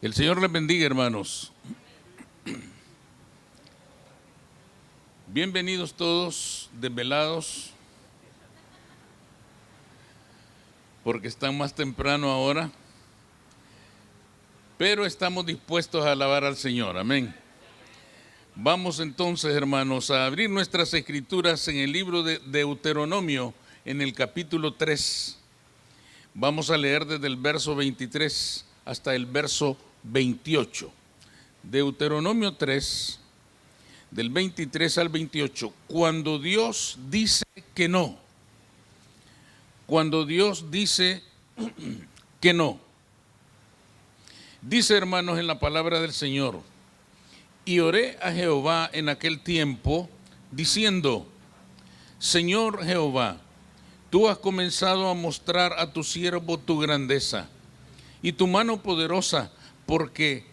El Señor les bendiga, hermanos. Bienvenidos todos desvelados, porque están más temprano ahora, pero estamos dispuestos a alabar al Señor. Amén. Vamos entonces, hermanos, a abrir nuestras escrituras en el libro de Deuteronomio, en el capítulo 3. Vamos a leer desde el verso 23 hasta el verso 28. Deuteronomio 3, del 23 al 28. Cuando Dios dice que no. Cuando Dios dice que no. Dice, hermanos, en la palabra del Señor: y oré a Jehová en aquel tiempo, diciendo: Señor Jehová, tú has comenzado a mostrar a tu siervo tu grandeza y tu mano poderosa, porque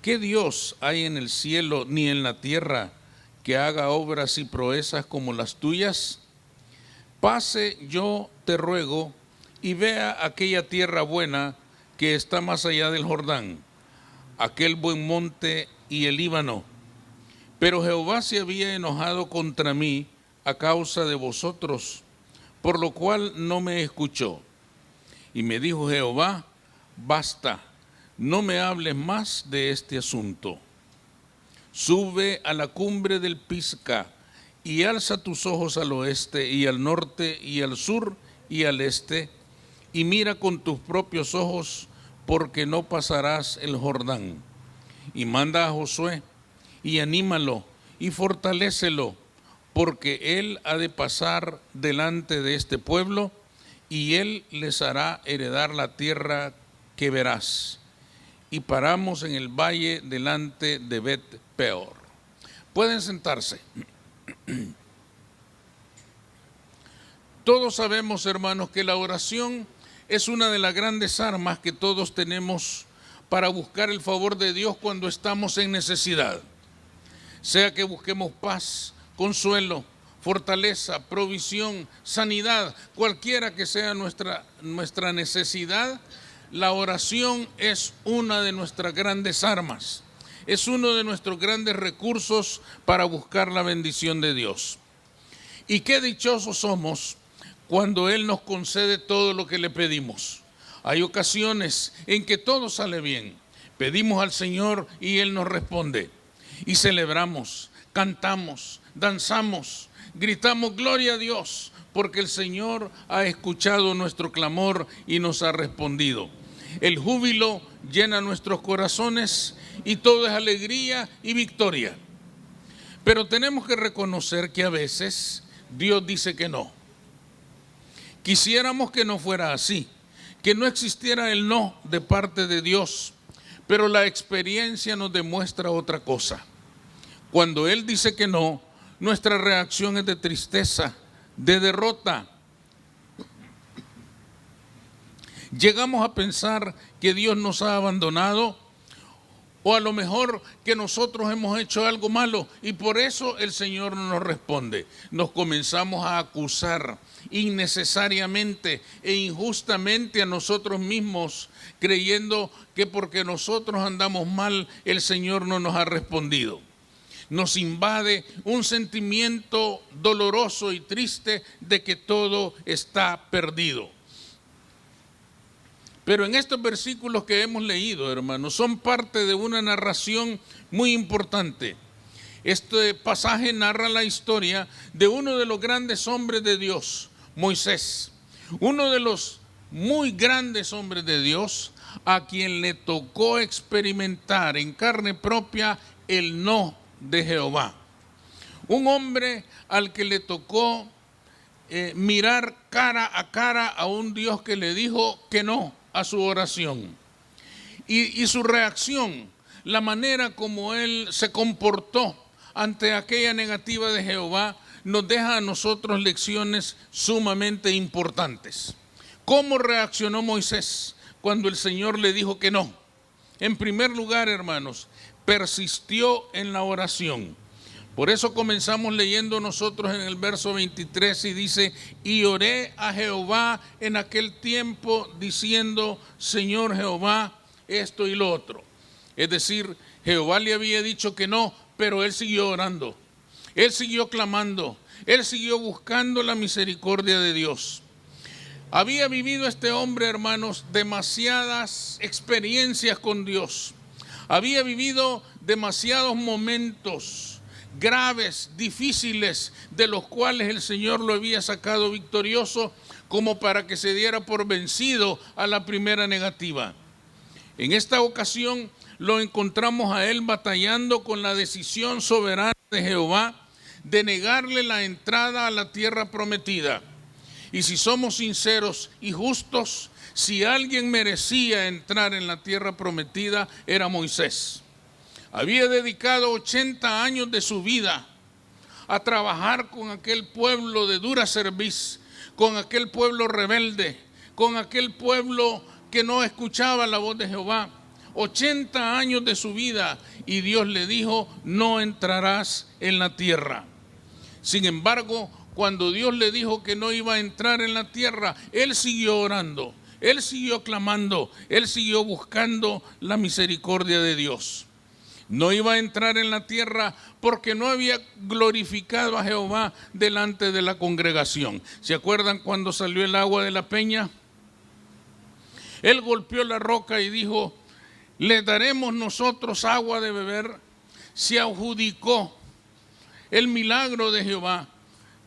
¿qué Dios hay en el cielo ni en la tierra que haga obras y proezas como las tuyas? Pase yo, te ruego, y vea aquella tierra buena que está más allá del Jordán, aquel buen monte y el Líbano. Pero Jehová se había enojado contra mí a causa de vosotros, por lo cual no me escuchó. Y me dijo Jehová: basta, no me hables más de este asunto. Sube a la cumbre del Pisga y alza tus ojos al oeste y al norte y al sur y al este, y mira con tus propios ojos, porque no pasarás el Jordán. Y manda a Josué y anímalo y fortalécelo, porque él ha de pasar delante de este pueblo, y él les hará heredar la tierra que verás. Y paramos en el valle delante de Bet-peor. Pueden sentarse. Todos sabemos, hermanos, que la oración es una de las grandes armas que todos tenemos para buscar el favor de Dios cuando estamos en necesidad. Sea que busquemos paz, consuelo, fortaleza, provisión, sanidad, cualquiera que sea nuestra necesidad, la oración es una de nuestras grandes armas. Es uno de nuestros grandes recursos para buscar la bendición de Dios. Y qué dichosos somos cuando Él nos concede todo lo que le pedimos. Hay ocasiones en que todo sale bien. Pedimos al Señor y Él nos responde. Y celebramos, cantamos, danzamos, gritamos gloria a Dios, porque el Señor ha escuchado nuestro clamor y nos ha respondido. El júbilo llena nuestros corazones y todo es alegría y victoria. Pero tenemos que reconocer que a veces Dios dice que no. Quisiéramos que no fuera así, que no existiera el no de parte de Dios, pero la experiencia nos demuestra otra cosa. Cuando Él dice que no, nuestra reacción es de tristeza, de derrota. Llegamos a pensar que Dios nos ha abandonado, o a lo mejor que nosotros hemos hecho algo malo y por eso el Señor no nos responde. Nos comenzamos a acusar innecesariamente e injustamente a nosotros mismos, creyendo que porque nosotros andamos mal, el Señor no nos ha respondido. Nos invade un sentimiento doloroso y triste de que todo está perdido. Pero en estos versículos que hemos leído, hermanos, son parte de una narración muy importante. Este pasaje narra la historia de uno de los grandes hombres de Dios, Moisés. Uno de los muy grandes hombres de Dios a quien le tocó experimentar en carne propia el no de Jehová. Un hombre al que le tocó mirar cara a cara a un Dios que le dijo que no a su oración. Y su reacción, la manera como él se comportó ante aquella negativa de Jehová, nos deja a nosotros lecciones sumamente importantes. ¿Cómo reaccionó Moisés cuando el Señor le dijo que no? En primer lugar, hermanos, persistió en la oración. Por eso comenzamos leyendo nosotros en el verso 23 y dice: y oré a Jehová en aquel tiempo diciendo: Señor Jehová, esto y lo otro. Es decir, Jehová le había dicho que no, pero él siguió orando. Él siguió clamando. Él siguió buscando la misericordia de Dios. Había vivido este hombre, hermanos, demasiadas experiencias con Dios. Había vivido demasiados momentos graves, difíciles, de los cuales el Señor lo había sacado victorioso, como para que se diera por vencido a la primera negativa. En esta ocasión lo encontramos a él batallando con la decisión soberana de Jehová de negarle la entrada a la tierra prometida. Y si somos sinceros y justos, si alguien merecía entrar en la tierra prometida, era Moisés. Había dedicado 80 años de su vida a trabajar con aquel pueblo de dura cerviz, con aquel pueblo rebelde, con aquel pueblo que no escuchaba la voz de Jehová. 80 años de su vida, y Dios le dijo: no entrarás en la tierra. Sin embargo, cuando Dios le dijo que no iba a entrar en la tierra, él siguió orando, él siguió clamando, él siguió buscando la misericordia de Dios. No iba a entrar en la tierra porque no había glorificado a Jehová delante de la congregación. ¿Se acuerdan cuando salió el agua de la peña? Él golpeó la roca y dijo: le daremos nosotros agua de beber. Se adjudicó el milagro de Jehová,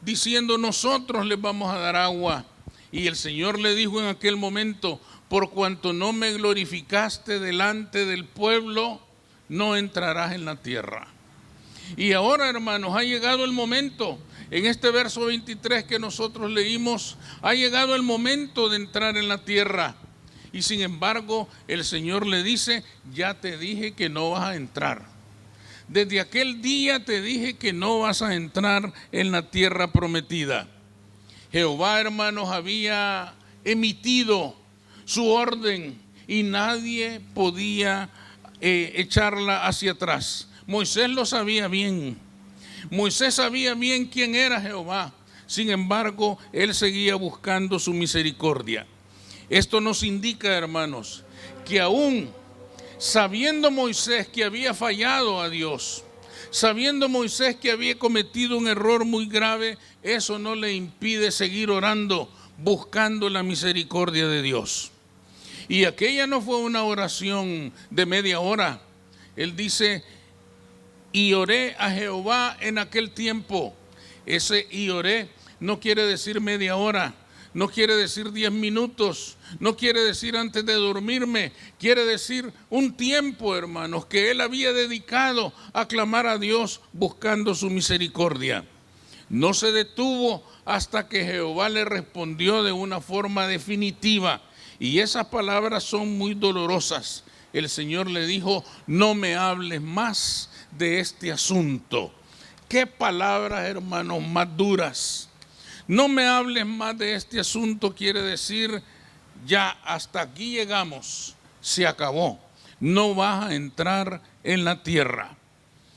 diciendo: nosotros les vamos a dar agua. Y el Señor le dijo en aquel momento: por cuanto no me glorificaste delante del pueblo, no entrarás en la tierra. Y ahora, hermanos, ha llegado el momento. En este verso 23 que nosotros leímos, ha llegado el momento de entrar en la tierra. Y sin embargo, el Señor le dice: ya te dije que no vas a entrar. Desde aquel día te dije que no vas a entrar en la tierra prometida. Jehová, hermanos, había emitido su orden y nadie podía echarla hacia atrás. Moisés lo sabía bien. Moisés sabía bien quién era Jehová. Sin embargo, él seguía buscando su misericordia. Esto nos indica, hermanos, que aún sabiendo Moisés que había fallado a Dios, sabiendo Moisés que había cometido un error muy grave, eso no le impide seguir orando, buscando la misericordia de Dios. Y aquella no fue una oración de media hora. Él dice: y oré a Jehová en aquel tiempo. Ese y oré no quiere decir media hora, no quiere decir 10 minutos, no quiere decir antes de dormirme, quiere decir un tiempo, hermanos, que él había dedicado a clamar a Dios buscando su misericordia. No se detuvo hasta que Jehová le respondió de una forma definitiva. Y esas palabras son muy dolorosas. El Señor le dijo: no me hables más de este asunto. Qué palabras, hermanos, más duras. No me hables más de este asunto quiere decir: ya hasta aquí llegamos, se acabó, no vas a entrar en la tierra.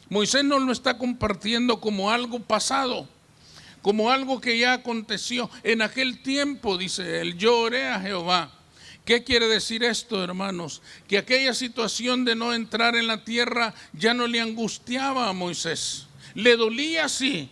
Moisés no lo está compartiendo como algo pasado, como algo que ya aconteció en aquel tiempo. Dice él: yo oré a Jehová. ¿Qué quiere decir esto, hermanos? Que aquella situación de no entrar en la tierra ya no le angustiaba a Moisés. Le dolía, sí.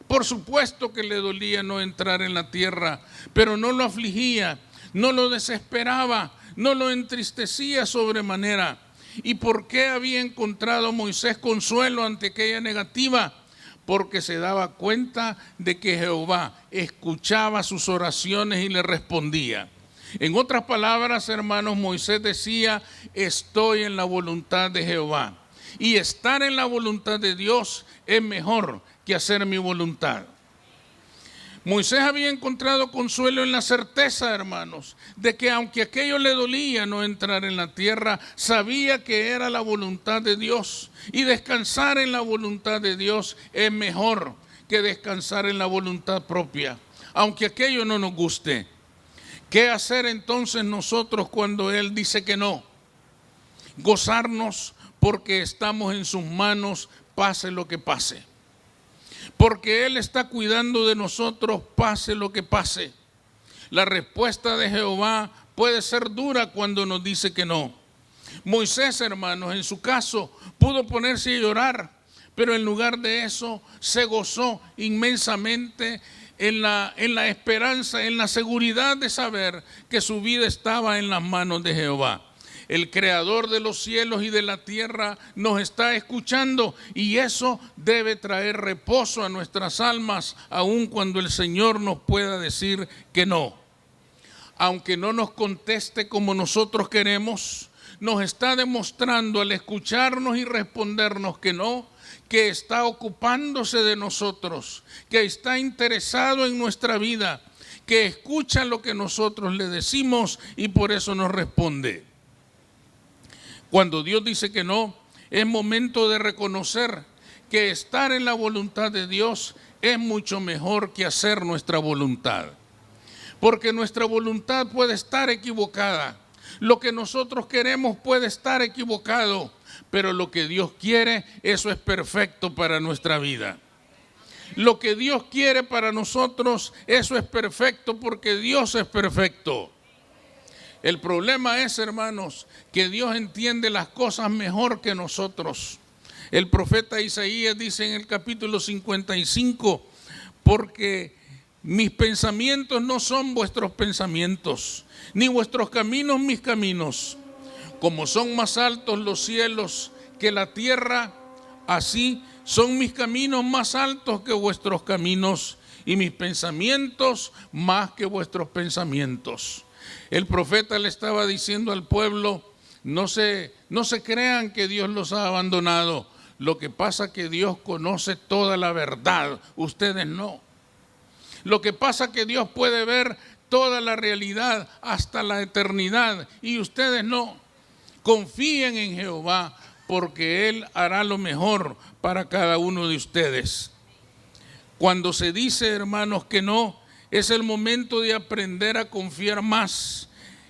Por supuesto que le dolía no entrar en la tierra, pero no lo afligía, no lo desesperaba, no lo entristecía sobremanera. ¿Y por qué había encontrado Moisés consuelo ante aquella negativa? Porque se daba cuenta de que Jehová escuchaba sus oraciones y le respondía. En otras palabras, hermanos, Moisés decía: estoy en la voluntad de Jehová. Y estar en la voluntad de Dios es mejor que hacer mi voluntad. Moisés había encontrado consuelo en la certeza, hermanos, de que aunque aquello le dolía no entrar en la tierra, sabía que era la voluntad de Dios. Y descansar en la voluntad de Dios es mejor que descansar en la voluntad propia, aunque aquello no nos guste. ¿Qué hacer entonces nosotros cuando Él dice que no? Gozarnos porque estamos en sus manos, pase lo que pase. Porque Él está cuidando de nosotros, pase lo que pase. La respuesta de Jehová puede ser dura cuando nos dice que no. Moisés, hermanos, en su caso, pudo ponerse a llorar, pero en lugar de eso se gozó inmensamente en la esperanza, en la seguridad de saber que su vida estaba en las manos de Jehová. El creador de los cielos y de la tierra nos está escuchando, y eso debe traer reposo a nuestras almas, aun cuando el Señor nos pueda decir que no. Aunque no nos conteste como nosotros queremos, nos está demostrando al escucharnos y respondernos que no, que está ocupándose de nosotros, que está interesado en nuestra vida, que escucha lo que nosotros le decimos y por eso nos responde. Cuando Dios dice que no, es momento de reconocer que estar en la voluntad de Dios es mucho mejor que hacer nuestra voluntad. Porque nuestra voluntad puede estar equivocada. Lo que nosotros queremos puede estar equivocado, pero lo que Dios quiere, eso es perfecto para nuestra vida. Lo que Dios quiere para nosotros, eso es perfecto porque Dios es perfecto. El problema es, hermanos, que Dios entiende las cosas mejor que nosotros. El profeta Isaías dice en el capítulo 55, porque mis pensamientos no son vuestros pensamientos, ni vuestros caminos mis caminos. Como son más altos los cielos que la tierra, así son mis caminos más altos que vuestros caminos, y mis pensamientos más que vuestros pensamientos. El profeta le estaba diciendo al pueblo, no se crean que Dios los ha abandonado. Lo que pasa es que Dios conoce toda la verdad, ustedes no. Lo que pasa es que Dios puede ver toda la realidad hasta la eternidad y ustedes no. Confíen en Jehová porque Él hará lo mejor para cada uno de ustedes. Cuando se dice, hermanos, que no, es el momento de aprender a confiar más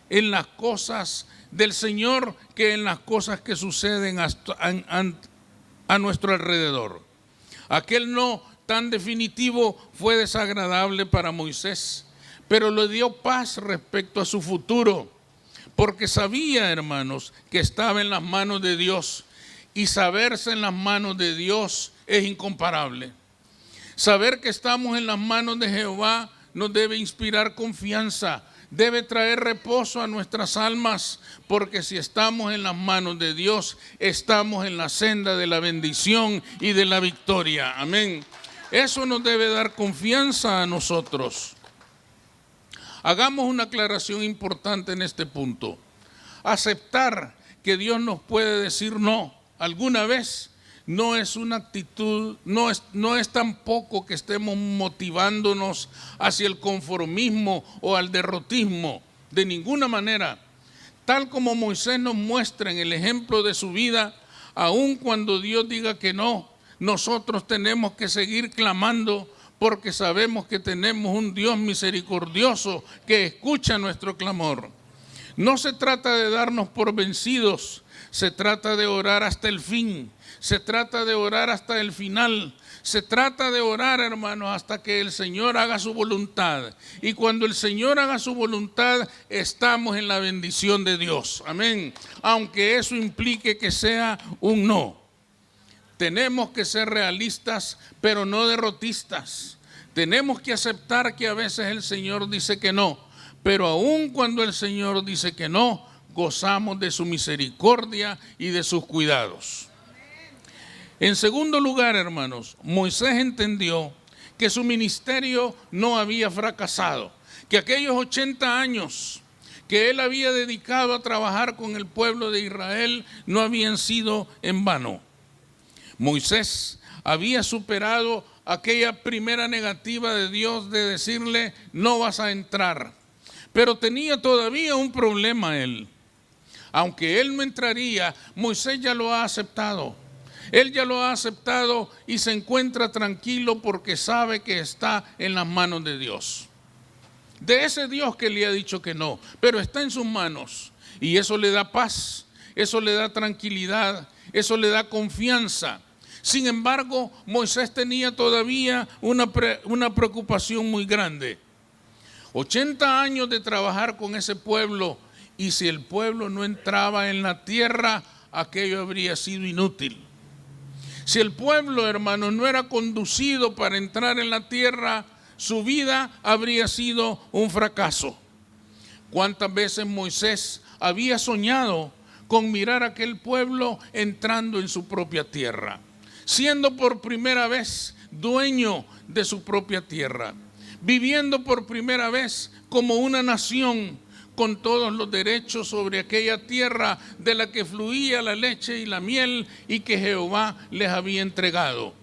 en las cosas del Señor que en las cosas que suceden a nuestro alrededor. Aquel no tan definitivo fue desagradable para Moisés, pero le dio paz respecto a su futuro, porque sabía, hermanos, que estaba en las manos de Dios, y saberse en las manos de Dios es incomparable. Saber que estamos en las manos de Jehová nos debe inspirar confianza, debe traer reposo a nuestras almas, porque si estamos en las manos de Dios, estamos en la senda de la bendición y de la victoria. Amén. Eso nos debe dar confianza a nosotros. Hagamos una aclaración importante en este punto. Aceptar que Dios nos puede decir no alguna vez no es una actitud, no es tampoco que estemos motivándonos hacia el conformismo o al derrotismo, de ninguna manera. Tal como Moisés nos muestra en el ejemplo de su vida, aun cuando Dios diga que no, nosotros tenemos que seguir clamando porque sabemos que tenemos un Dios misericordioso que escucha nuestro clamor. No se trata de darnos por vencidos, se trata de orar hasta el fin. Se trata de orar hasta el final. Se trata de orar, hermanos, hasta que el Señor haga su voluntad. Y cuando el Señor haga su voluntad, estamos en la bendición de Dios. Amén. Aunque eso implique que sea un no. Tenemos que ser realistas, pero no derrotistas. Tenemos que aceptar que a veces el Señor dice que no. Pero aun cuando el Señor dice que no, gozamos de su misericordia y de sus cuidados. En segundo lugar, hermanos, Moisés entendió que su ministerio no había fracasado, que aquellos 80 años que él había dedicado a trabajar con el pueblo de Israel no habían sido en vano. Moisés había superado aquella primera negativa de Dios de decirle, no vas a entrar, pero tenía todavía un problema él. Aunque él no entraría, Moisés ya lo ha aceptado. Él ya lo ha aceptado y se encuentra tranquilo porque sabe que está en las manos de Dios. De ese Dios que le ha dicho que no, pero está en sus manos. Y eso le da paz, eso le da tranquilidad, eso le da confianza. Sin embargo, Moisés tenía todavía una preocupación muy grande. 80 años de trabajar con ese pueblo y si el pueblo no entraba en la tierra, aquello habría sido inútil. Si el pueblo, hermanos, no era conducido para entrar en la tierra, su vida habría sido un fracaso. ¿Cuántas veces Moisés había soñado con mirar a aquel pueblo entrando en su propia tierra, siendo por primera vez dueño de su propia tierra, viviendo por primera vez como una nación con todos los derechos sobre aquella tierra de la que fluía la leche y la miel y que Jehová les había entregado?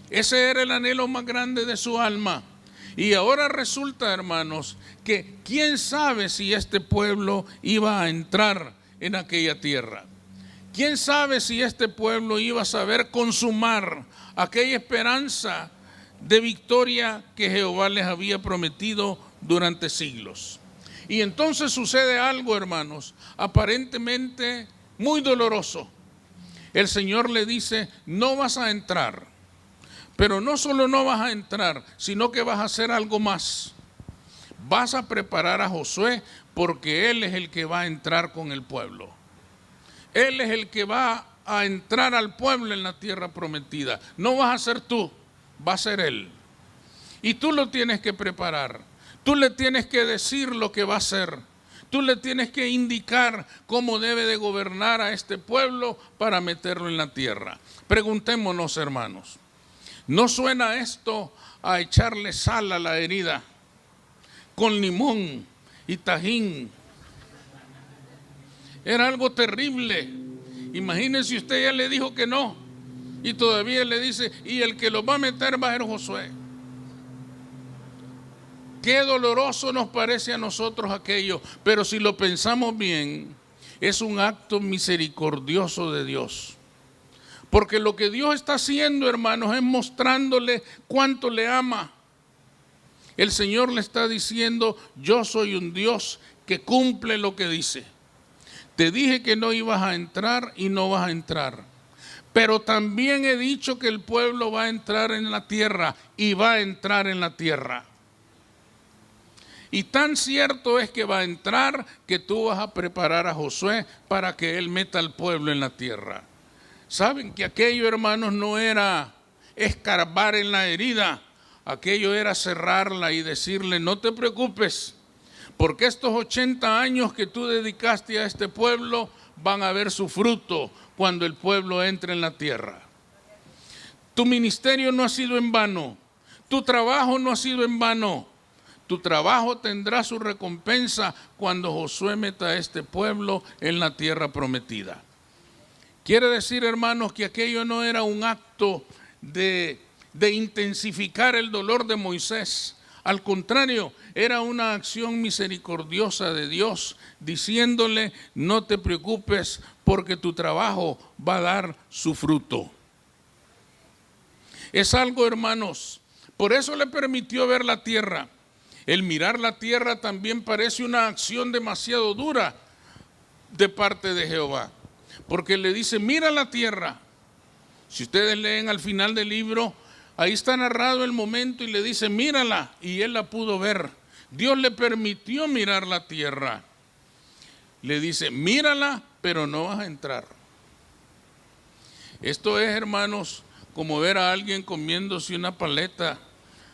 Ese era el anhelo más grande de su alma. Y ahora resulta, hermanos, que quién sabe si este pueblo iba a entrar en aquella tierra. Quién sabe si este pueblo iba a saber consumar aquella esperanza de victoria que Jehová les había prometido durante siglos. Y entonces sucede algo, hermanos, aparentemente muy doloroso. El Señor le dice: no vas a entrar. Pero no solo no vas a entrar, sino que vas a hacer algo más. Vas a preparar a Josué, porque él es el que va a entrar con el pueblo. Él es el que va a entrar al pueblo en la tierra prometida. No vas a ser tú, va a ser él. Y tú lo tienes que preparar. Tú le tienes que decir lo que va a hacer. Tú le tienes que indicar cómo debe de gobernar a este pueblo para meterlo en la tierra. Preguntémonos, hermanos, ¿no suena esto a echarle sal a la herida con limón y tajín? Era algo terrible. Imagínense, usted ya le dijo que no y todavía le dice: y el que lo va a meter va a ser Josué. Qué doloroso nos parece a nosotros aquello, pero si lo pensamos bien, es un acto misericordioso de Dios. Porque lo que Dios está haciendo, hermanos, es mostrándole cuánto le ama. El Señor le está diciendo: yo soy un Dios que cumple lo que dice. Te dije que no ibas a entrar y no vas a entrar. Pero también he dicho que el pueblo va a entrar en la tierra y va a entrar en la tierra. Y tan cierto es que va a entrar que tú vas a preparar a Josué para que él meta al pueblo en la tierra. Saben que aquello, hermanos, no era escarbar en la herida, aquello era cerrarla y decirle: no te preocupes, porque estos 80 años que tú dedicaste a este pueblo van a ver su fruto cuando el pueblo entre en la tierra. Tu ministerio no ha sido en vano, tu trabajo no ha sido en vano. Tu trabajo tendrá su recompensa cuando Josué meta a este pueblo en la tierra prometida. Quiere decir, hermanos, que aquello no era un acto de intensificar el dolor de Moisés. Al contrario, era una acción misericordiosa de Dios, diciéndole: no te preocupes, porque tu trabajo va a dar su fruto. Es algo, hermanos, por eso le permitió ver la tierra. El mirar la tierra también parece una acción demasiado dura de parte de Jehová, porque le dice: mira la tierra. Si ustedes leen al final del libro, ahí está narrado el momento y le dice: mírala, y él la pudo ver. Dios le permitió mirar la tierra. Le dice: mírala, pero no vas a entrar. Esto es, hermanos, como ver a alguien comiéndose una paleta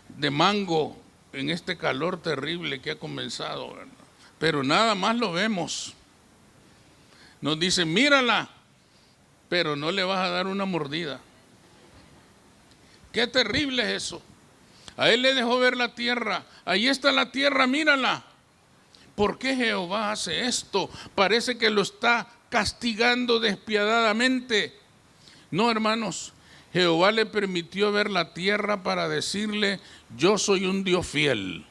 de mango en este calor terrible que ha comenzado, ¿verdad? Pero nada más lo vemos. Nos dice: mírala, pero no le vas a dar una mordida. Qué terrible es eso. A él le dejó ver la tierra. Ahí está la tierra, mírala. ¿Por qué Jehová hace esto? Parece que lo está castigando despiadadamente. No, hermanos, Jehová le permitió ver la tierra para decirle: yo soy un Dios fiel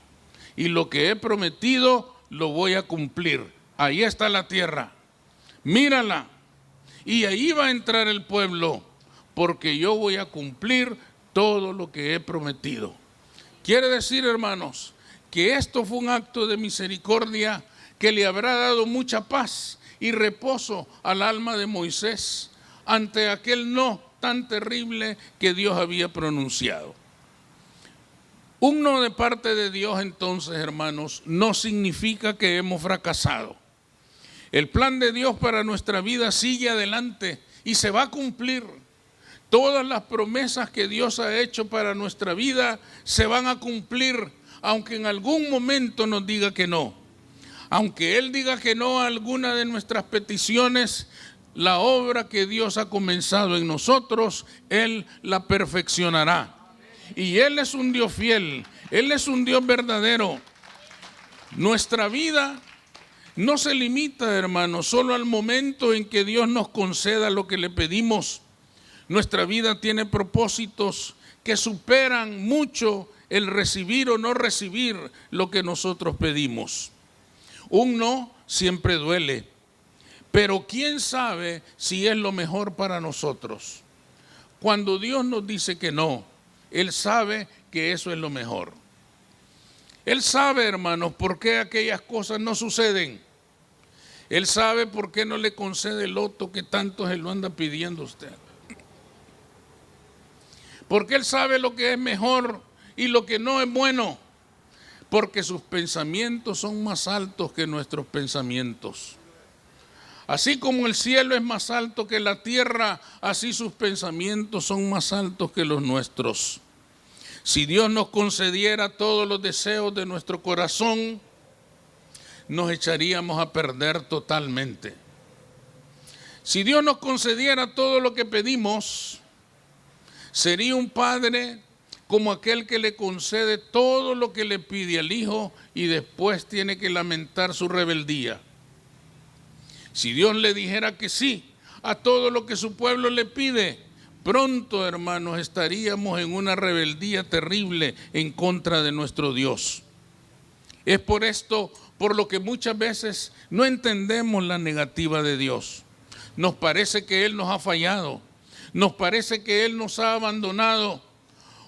y lo que he prometido lo voy a cumplir. Ahí está la tierra, mírala, y ahí va a entrar el pueblo, porque yo voy a cumplir todo lo que he prometido. Quiere decir, hermanos, que esto fue un acto de misericordia que le habrá dado mucha paz y reposo al alma de Moisés ante aquel no tan terrible que Dios había pronunciado. Un no de parte de Dios, entonces, hermanos, no significa que hemos fracasado. El plan de Dios para nuestra vida sigue adelante y se va a cumplir. Todas las promesas que Dios ha hecho para nuestra vida se van a cumplir, aunque en algún momento nos diga que no. Aunque Él diga que no a alguna de nuestras peticiones, la obra que Dios ha comenzado en nosotros, Él la perfeccionará. Y Él es un Dios fiel, Él es un Dios verdadero. Nuestra vida no se limita, hermanos, solo al momento en que Dios nos conceda lo que le pedimos. Nuestra vida tiene propósitos que superan mucho el recibir o no recibir lo que nosotros pedimos. Un no siempre duele, pero ¿quién sabe si es lo mejor para nosotros? Cuando Dios nos dice que no, Él sabe que eso es lo mejor. Él sabe, hermanos, por qué aquellas cosas no suceden. Él sabe por qué no le concede el loto que tanto se lo anda pidiendo usted. Porque Él sabe lo que es mejor y lo que no es bueno. Porque sus pensamientos son más altos que nuestros pensamientos. Así como el cielo es más alto que la tierra, así sus pensamientos son más altos que los nuestros. Si Dios nos concediera todos los deseos de nuestro corazón, nos echaríamos a perder totalmente. Si Dios nos concediera todo lo que pedimos, sería un padre como aquel que le concede todo lo que le pide al hijo y después tiene que lamentar su rebeldía. Si Dios le dijera que sí a todo lo que su pueblo le pide, pronto, hermanos, estaríamos en una rebeldía terrible en contra de nuestro Dios. Es por esto por lo que muchas veces no entendemos la negativa de Dios. Nos parece que Él nos ha fallado, nos parece que Él nos ha abandonado,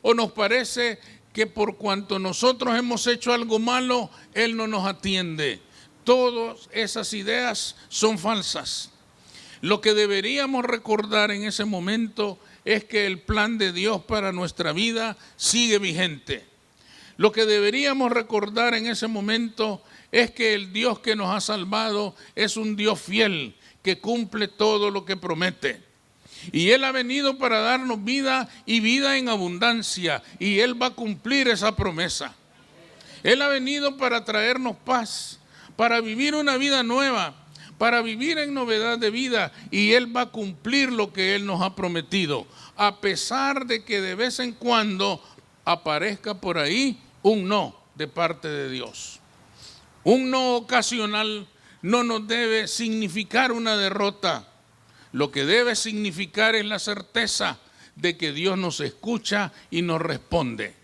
o nos parece que por cuanto nosotros hemos hecho algo malo, Él no nos atiende. Todas esas ideas son falsas. Lo que deberíamos recordar en ese momento es que el plan de Dios para nuestra vida sigue vigente. Lo que deberíamos recordar en ese momento es que el Dios que nos ha salvado es un Dios fiel que cumple todo lo que promete. Y Él ha venido para darnos vida y vida en abundancia, y Él va a cumplir esa promesa. Él ha venido para traernos paz, para vivir una vida nueva, para vivir en novedad de vida, y Él va a cumplir lo que Él nos ha prometido, a pesar de que de vez en cuando aparezca por ahí un no de parte de Dios. Un no ocasional no nos debe significar una derrota. Lo que debe significar es la certeza de que Dios nos escucha y nos responde.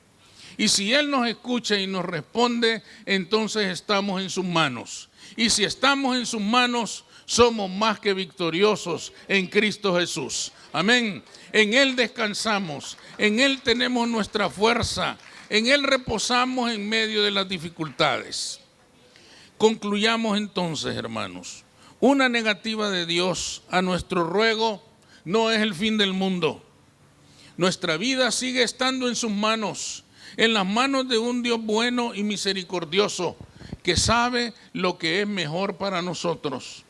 Y si Él nos escucha y nos responde, entonces estamos en sus manos. Y si estamos en sus manos, somos más que victoriosos en Cristo Jesús. Amén. En Él descansamos, en Él tenemos nuestra fuerza, en Él reposamos en medio de las dificultades. Concluyamos entonces, hermanos. Una negativa de Dios a nuestro ruego no es el fin del mundo. Nuestra vida sigue estando en sus manos, en las manos de un Dios bueno y misericordioso, que sabe lo que es mejor para nosotros.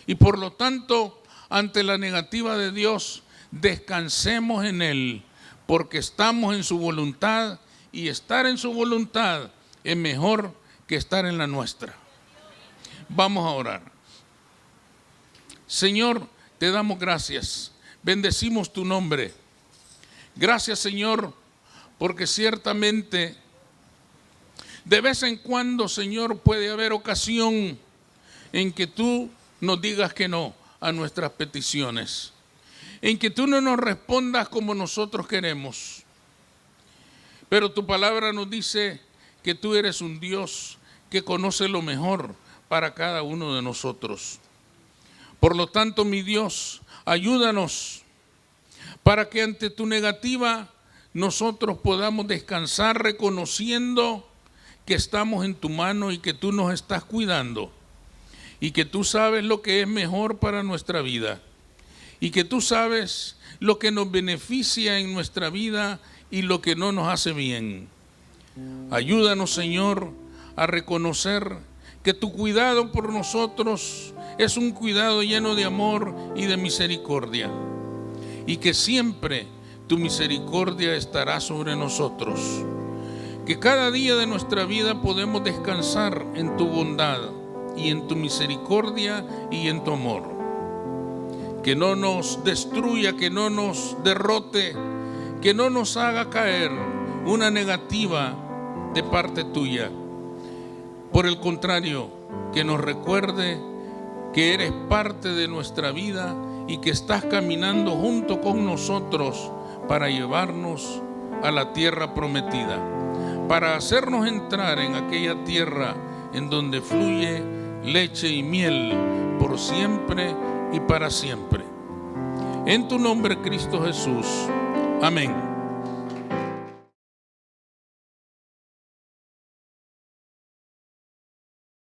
Y por lo tanto, ante la negativa de Dios, descansemos en Él, porque estamos en su voluntad, y estar en su voluntad es mejor que estar en la nuestra. Vamos a orar. Señor, te damos gracias, bendecimos tu nombre. Gracias, Señor, porque ciertamente de vez en cuando, Señor, puede haber ocasión en que tú nos digas que no a nuestras peticiones, en que tú no nos respondas como nosotros queremos. Pero tu palabra nos dice que tú eres un Dios que conoce lo mejor para cada uno de nosotros. Por lo tanto, mi Dios, ayúdanos para que ante tu negativa nosotros podamos descansar reconociendo que estamos en tu mano y que tú nos estás cuidando y que tú sabes lo que es mejor para nuestra vida y que tú sabes lo que nos beneficia en nuestra vida y lo que no nos hace bien. Ayúdanos, Señor, a reconocer que tu cuidado por nosotros es un cuidado lleno de amor y de misericordia, y que siempre tu misericordia estará sobre nosotros. Que cada día de nuestra vida podemos descansar en tu bondad y en tu misericordia y en tu amor. Que no nos destruya, que no nos derrote, que no nos haga caer una negativa de parte tuya. Por el contrario, que nos recuerde que eres parte de nuestra vida y que estás caminando junto con nosotros para llevarnos a la tierra prometida, para hacernos entrar en aquella tierra en donde fluye leche y miel por siempre y para siempre. En tu nombre, Cristo Jesús. Amén.